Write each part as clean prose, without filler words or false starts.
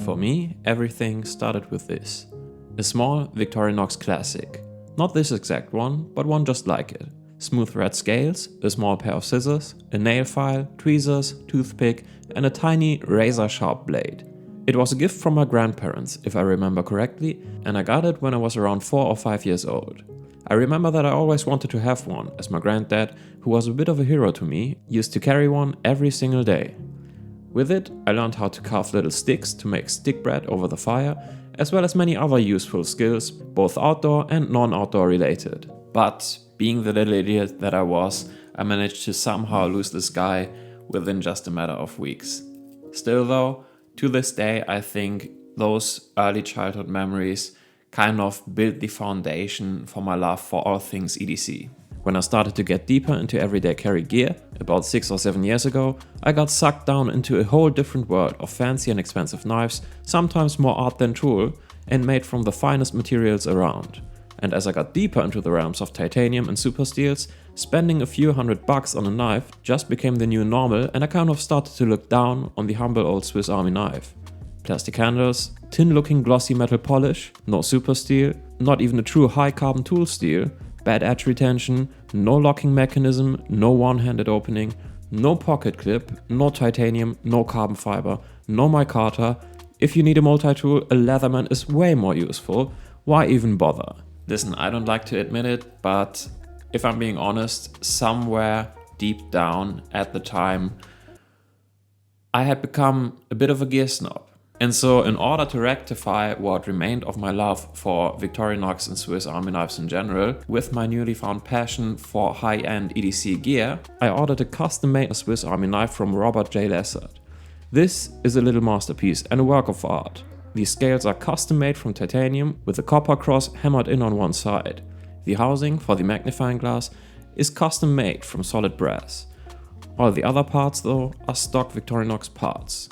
For me, everything started with this. A small Victorinox classic. Not this exact one, but one just like it. Smooth red scales, a small pair of scissors, a nail file, tweezers, toothpick, and a tiny razor-sharp blade. It was a gift from my grandparents, if I remember correctly, and I got it when I was around 4 or 5 years old. I remember that I always wanted to have one, as my granddad, who was a bit of a hero to me, used to carry one every single day. With it, I learned how to carve little sticks to make stick bread over the fire, as well as many other useful skills, both outdoor and non-outdoor related. But, being the little idiot that I was, I managed to somehow lose this guy within just a matter of weeks. Still though, to this day I think those early childhood memories kind of built the foundation for my love for all things EDC. When I started to get deeper into everyday carry gear, about 6 or 7 years ago, I got sucked down into a whole different world of fancy and expensive knives, sometimes more art than tool, and made from the finest materials around. And as I got deeper into the realms of titanium and super steels, spending a few $100 on a knife just became the new normal, and I kind of started to look down on the humble old Swiss Army knife. Plastic handles, tin-looking glossy metal polish, no super steel, not even a true high carbon tool steel, bad edge retention, no locking mechanism, no one-handed opening, no pocket clip, no titanium, no carbon fiber, no micarta. If you need a multi-tool, a Leatherman is way more useful. Why even bother? Listen, I don't like to admit it, but if I'm being honest, somewhere deep down at the time, I had become a bit of a gear snob. And so in order to rectify what remained of my love for Victorinox and Swiss Army knives in general, with my newly found passion for high-end EDC gear, I ordered a custom-made Swiss Army knife from Robert J. Lessard. This is a little masterpiece and a work of art. These scales are custom-made from titanium with a copper cross hammered in on one side. The housing for the magnifying glass is custom-made from solid brass. All the other parts, though, are stock Victorinox parts.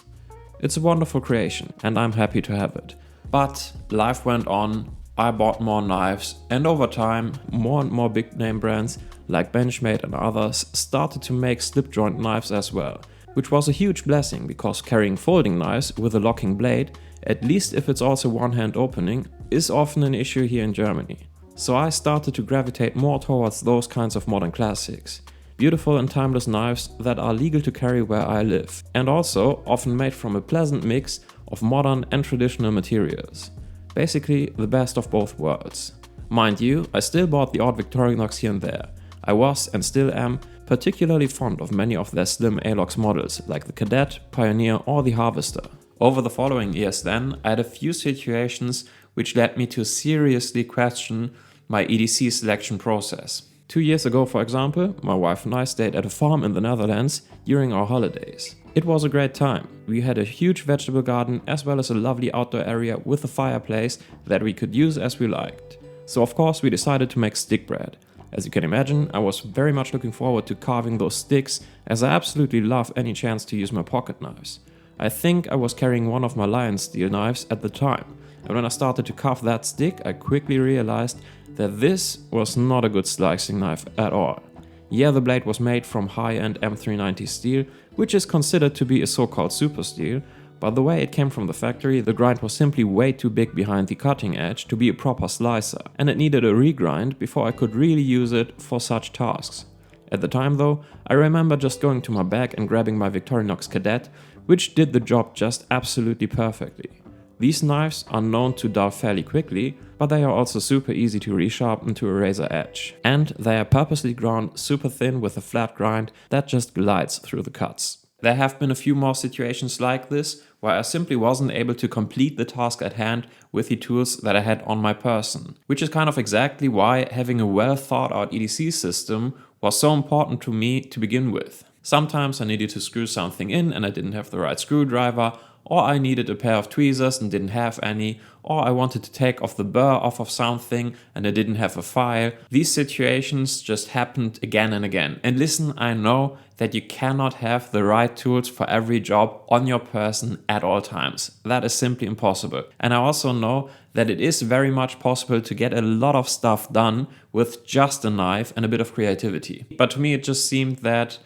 It's a wonderful creation, and I'm happy to have it. But life went on, I bought more knives, and over time, more and more big name brands like Benchmade and others started to make slip joint knives as well, which was a huge blessing because carrying folding knives with a locking blade, at least if it's also one-hand opening, is often an issue here in Germany. So I started to gravitate more towards those kinds of modern classics. Beautiful and timeless knives that are legal to carry where I live, and also often made from a pleasant mix of modern and traditional materials. Basically, the best of both worlds. Mind you, I still bought the odd Victorinox here and there. I was, and still am, particularly fond of many of their slim ALOX models, like the Cadet, Pioneer or the Harvester. Over the following years then, I had a few situations which led me to seriously question my EDC selection process. 2 years ago, for example, my wife and I stayed at a farm in the Netherlands during our holidays. It was a great time. We had a huge vegetable garden as well as a lovely outdoor area with a fireplace that we could use as we liked. So of course we decided to make stick bread. As you can imagine, I was very much looking forward to carving those sticks, as I absolutely love any chance to use my pocket knives. I think I was carrying one of my lion steel knives at the time, and when I started to carve that stick, I quickly realized that this was not a good slicing knife at all. Yeah, the blade was made from high-end M390 steel, which is considered to be a so-called super steel, but the way it came from the factory, the grind was simply way too big behind the cutting edge to be a proper slicer, and it needed a regrind before I could really use it for such tasks. At the time though, I remember just going to my bag and grabbing my Victorinox Cadet, which did the job just absolutely perfectly. These knives are known to dull fairly quickly, but they are also super easy to resharpen to a razor edge. And they are purposely ground super thin with a flat grind that just glides through the cuts. There have been a few more situations like this, where I simply wasn't able to complete the task at hand with the tools that I had on my person. Which is kind of exactly why having a well thought out EDC system was so important to me to begin with. Sometimes I needed to screw something in and I didn't have the right screwdriver, or I needed a pair of tweezers and didn't have any, or I wanted to take off the burr off of something and I didn't have a file. These situations just happened again and again. And listen, I know that you cannot have the right tools for every job on your person at all times. That is simply impossible. And I also know that it is very much possible to get a lot of stuff done with just a knife and a bit of creativity. But to me it just seemed that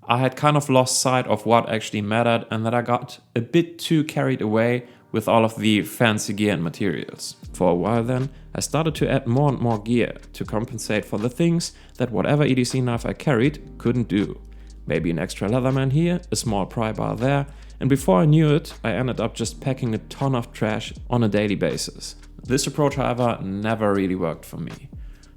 I had kind of lost sight of what actually mattered and that I got a bit too carried away with all of the fancy gear and materials. For a while then, I started to add more and more gear to compensate for the things that whatever EDC knife I carried couldn't do. Maybe an extra Leatherman here, a small pry bar there, and before I knew it, I ended up just packing a ton of trash on a daily basis. This approach, however, never really worked for me.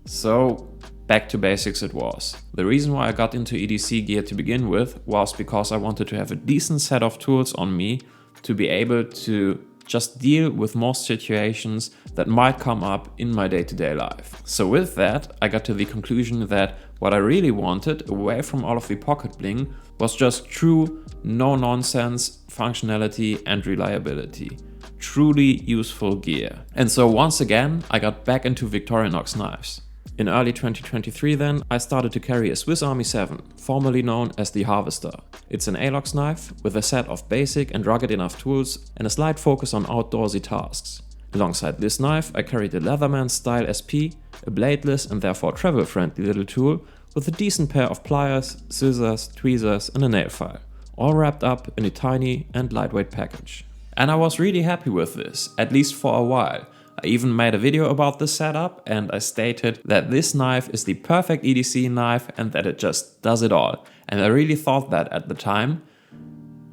So, back to basics it was. The reason why I got into EDC gear to begin with was because I wanted to have a decent set of tools on me to be able to just deal with most situations that might come up in my day-to-day life. So with that, I got to the conclusion that what I really wanted, away from all of the pocket bling, was just true, no-nonsense functionality and reliability. Truly useful gear. And so once again, I got back into Victorinox knives. In early 2023 then, I started to carry a Swiss Army 7, formerly known as the Harvester. It's an ALOX knife with a set of basic and rugged enough tools and a slight focus on outdoorsy tasks. Alongside this knife, I carried a Leatherman style SP, a bladeless and therefore travel-friendly little tool with a decent pair of pliers, scissors, tweezers and a nail file, all wrapped up in a tiny and lightweight package. And I was really happy with this, at least for a while. I even made a video about this setup and I stated that this knife is the perfect EDC knife and that it just does it all. And I really thought that at the time,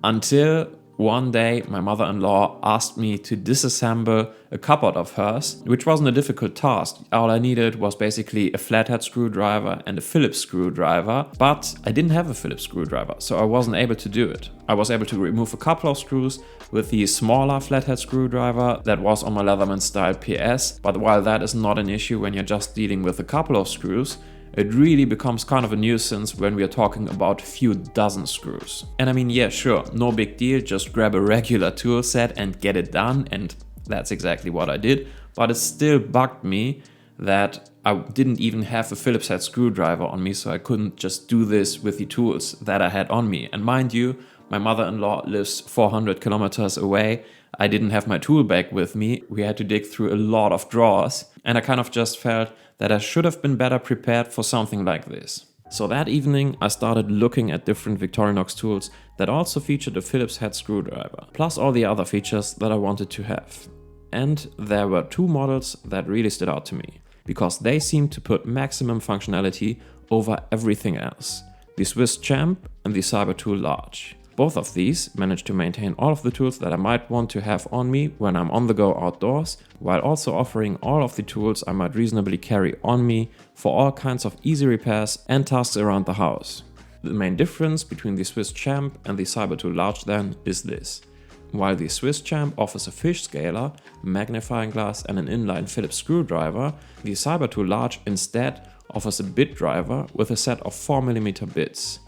until one day my mother-in-law asked me to disassemble a cupboard of hers, which wasn't a difficult task. All I needed was basically a flathead screwdriver and a Phillips screwdriver, but I didn't have a Phillips screwdriver, so I wasn't able to do it. I was able to remove a couple of screws with the smaller flathead screwdriver that was on my Leatherman style PS, but while that is not an issue when you're just dealing with a couple of screws, it really becomes kind of a nuisance when we are talking about a few dozen screws. And I mean, yeah, sure, no big deal, just grab a regular tool set and get it done, and that's exactly what I did, but it still bugged me that I didn't even have a Phillips head screwdriver on me, so I couldn't just do this with the tools that I had on me. And mind you, my mother-in-law lives 400 kilometers away. I didn't have my tool bag with me. We had to dig through a lot of drawers, and I kind of just felt that I should have been better prepared for something like this. So that evening I started looking at different Victorinox tools that also featured a Phillips head screwdriver, plus all the other features that I wanted to have. And there were two models that really stood out to me, because they seemed to put maximum functionality over everything else. The Swiss Champ and the Cybertool Large. Both of these manage to maintain all of the tools that I might want to have on me when I'm on the go outdoors, while also offering all of the tools I might reasonably carry on me for all kinds of easy repairs and tasks around the house. The main difference between the Swiss Champ and the Cybertool Large then is this. While the Swiss Champ offers a fish scaler, magnifying glass and an inline Phillips screwdriver, the Cybertool Large instead offers a bit driver with a set of 4mm bits.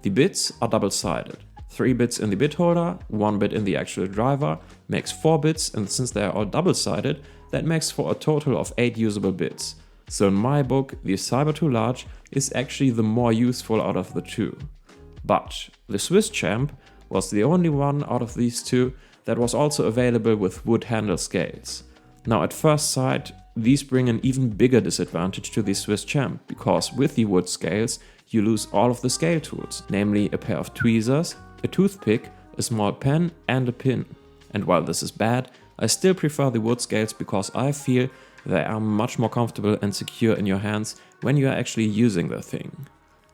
The bits are double-sided. 3 bits in the bit holder, 1 bit in the actual driver, makes 4 bits, and since they are all double-sided, that makes for a total of 8 usable bits. So in my book, the Cybertool Large is actually the more useful out of the two. But the Swiss Champ was the only one out of these two that was also available with wood handle scales. Now at first sight, these bring an even bigger disadvantage to the Swiss Champ, because with the wood scales, you lose all of the scale tools, namely a pair of tweezers, a toothpick, a small pen and a pin. And while this is bad, I still prefer the wood scales because I feel they are much more comfortable and secure in your hands when you are actually using the thing.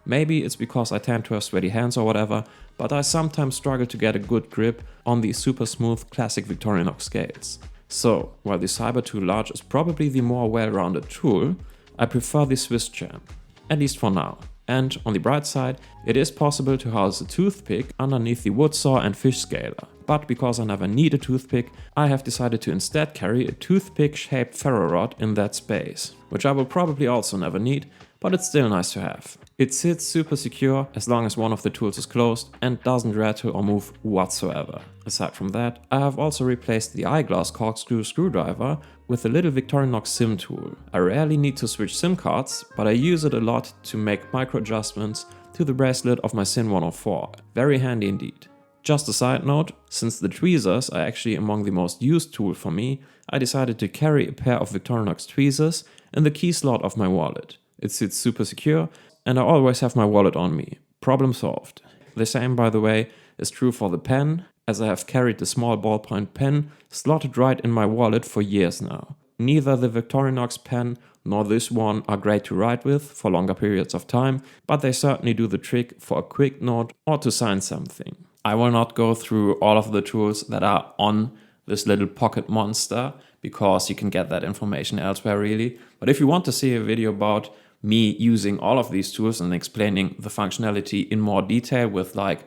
Maybe it's because I tend to have sweaty hands or whatever, but I sometimes struggle to get a good grip on the super smooth classic Victorinox scales. So, while the Cybertool Large is probably the more well-rounded tool, I prefer the Swiss Champ, at least for now. And on the bright side, it is possible to house a toothpick underneath the wood saw and fish scaler. But because I never need a toothpick, I have decided to instead carry a toothpick-shaped ferro rod in that space, which I will probably also never need, but it's still nice to have. It sits super secure as long as one of the tools is closed and doesn't rattle or move whatsoever. Aside from that, I have also replaced the eyeglass corkscrew screwdriver with a little Victorinox SIM tool. I rarely need to switch SIM cards, but I use it a lot to make micro adjustments to the bracelet of my SIN 104. Very handy indeed. Just a side note, since the tweezers are actually among the most used tool for me, I decided to carry a pair of Victorinox tweezers in the key slot of my wallet. It sits super secure and I always have my wallet on me. Problem solved. The same, by the way, is true for the pen, as I have carried the small ballpoint pen slotted right in my wallet for years now. Neither the Victorinox pen nor this one are great to write with for longer periods of time, but they certainly do the trick for a quick note or to sign something. I will not go through all of the tools that are on this little pocket monster, because you can get that information elsewhere really. But if you want to see a video about me using all of these tools and explaining the functionality in more detail with like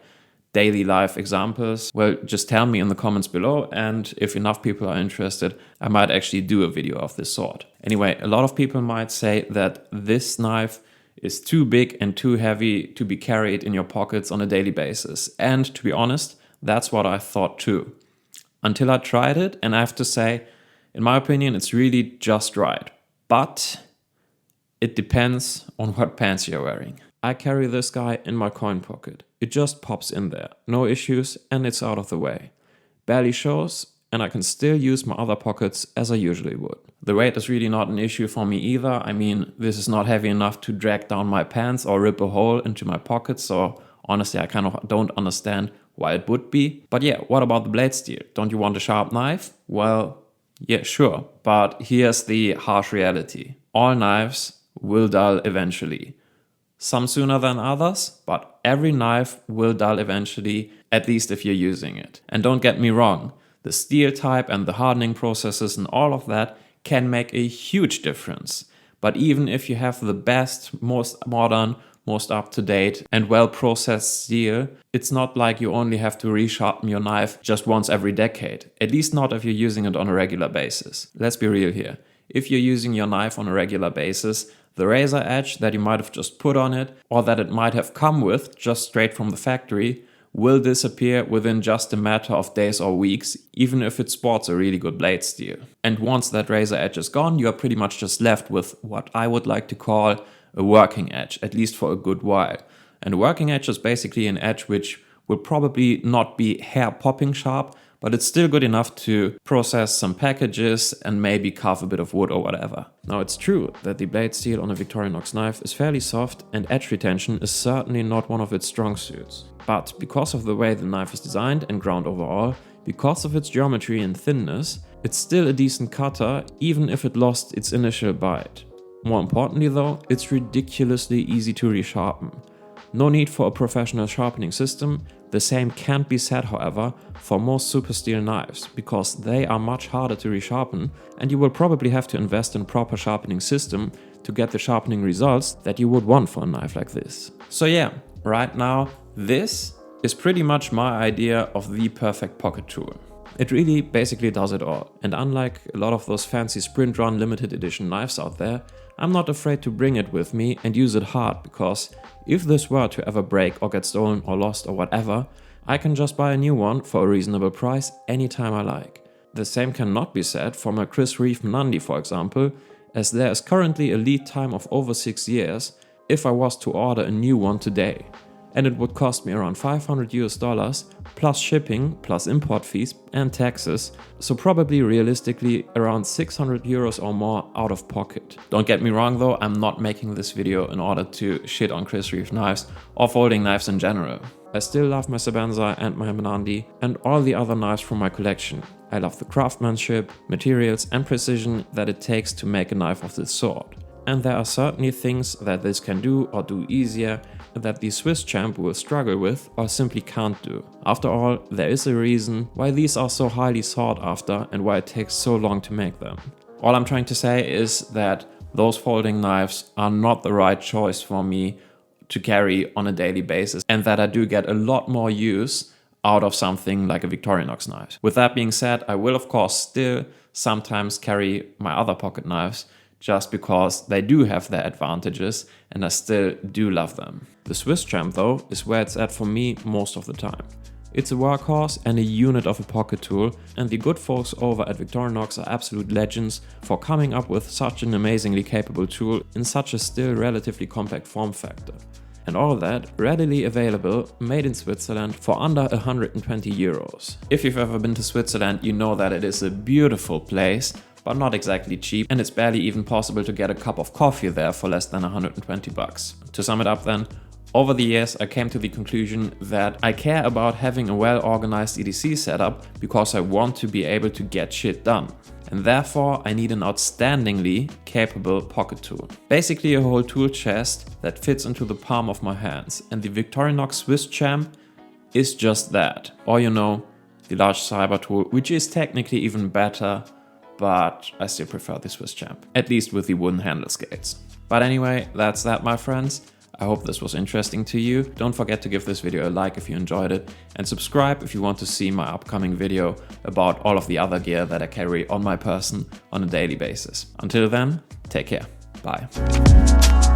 daily life examples, well, just tell me in the comments below, and if enough people are interested, I might actually do a video of this sort. Anyway, a lot of people might say that this knife is too big and too heavy to be carried in your pockets on a daily basis. And to be honest, that's what I thought too. Until I tried it, and I have to say, in my opinion, it's really just right. But it depends on what pants you're wearing. I carry this guy in my coin pocket. It just pops in there, no issues, and it's out of the way. Barely shows, and I can still use my other pockets as I usually would. The weight is really not an issue for me either. I mean, this is not heavy enough to drag down my pants or rip a hole into my pocket, so honestly, I kind of don't understand why it would be. But yeah, what about the blade steel? Don't you want a sharp knife? Well, yeah, sure. But here's the harsh reality. All knives will dull eventually. Some sooner than others, but every knife will dull eventually, at least if you're using it. And don't get me wrong, the steel type and the hardening processes and all of that can make a huge difference. But even if you have the best, most modern, most up-to-date and well-processed steel, it's not like you only have to resharpen your knife just once every decade. At least not if you're using it on a regular basis. Let's be real here. If you're using your knife on a regular basis, the razor edge that you might have just put on it, or that it might have come with just straight from the factory, will disappear within just a matter of days or weeks, even if it sports a really good blade steel. And once that razor edge is gone, you are pretty much just left with what I would like to call a working edge, at least for a good while. And a working edge is basically an edge which will probably not be hair-popping sharp, but it's still good enough to process some packages and maybe carve a bit of wood or whatever. Now, it's true that the blade steel on a Victorinox knife is fairly soft, and edge retention is certainly not one of its strong suits. But because of the way the knife is designed and ground overall, because of its geometry and thinness, it's still a decent cutter even if it lost its initial bite. More importantly though, it's ridiculously easy to resharpen. No need for a professional sharpening system. The same can't be said, however, for most super steel knives, because they are much harder to resharpen, and you will probably have to invest in a proper sharpening system to get the sharpening results that you would want for a knife like this. So yeah, right now, this is pretty much my idea of the perfect pocket tool. It really basically does it all, and unlike a lot of those fancy sprint run limited edition knives out there, I'm not afraid to bring it with me and use it hard, because if this were to ever break or get stolen or lost or whatever, I can just buy a new one for a reasonable price anytime I like. The same cannot be said for my Chris Reeve Menandi, for example, as there is currently a lead time of over 6 years if I was to order a new one today. And it would cost me around $500 plus shipping, plus import fees and taxes, so probably realistically around 600 euros or more out of pocket. Don't get me wrong though, I'm not making this video in order to shit on Chris Reeve knives or folding knives in general. I still love my Sebenza and my Menandi and all the other knives from my collection. I love the craftsmanship, materials and precision that it takes to make a knife of this sort. And there are certainly things that this can do or do easier that the Swiss Champ will struggle with or simply can't do. After all, there is a reason why these are so highly sought after and why it takes so long to make them. All I'm trying to say is that those folding knives are not the right choice for me to carry on a daily basis, and that I do get a lot more use out of something like a Victorinox knife. With that being said, I will of course still sometimes carry my other pocket knives, just because they do have their advantages and I still do love them. The Swiss Champ though is where it's at for me most of the time. It's a workhorse and a unit of a pocket tool, and the good folks over at Victorinox are absolute legends for coming up with such an amazingly capable tool in such a still relatively compact form factor. And all of that readily available, made in Switzerland for under 120 euros. If you've ever been to Switzerland, you know that it is a beautiful place, but not exactly cheap, and it's barely even possible to get a cup of coffee there for less than 120 bucks. To sum it up then, Over the years, I came to the conclusion that I care about having a well-organized EDC setup because I want to be able to get shit done. And therefore, I need an outstandingly capable pocket tool. Basically a whole tool chest that fits into the palm of my hands. And the Victorinox Swiss Champ is just that. Or you know, the large cyber tool, which is technically even better, but I still prefer the Swiss Champ. At least with the wooden handle scales. But anyway, that's that, my friends. I hope this was interesting to you. Don't forget to give this video a like if you enjoyed it, and subscribe if you want to see my upcoming video about all of the other gear that I carry on my person on a daily basis. Until then, take care. Bye.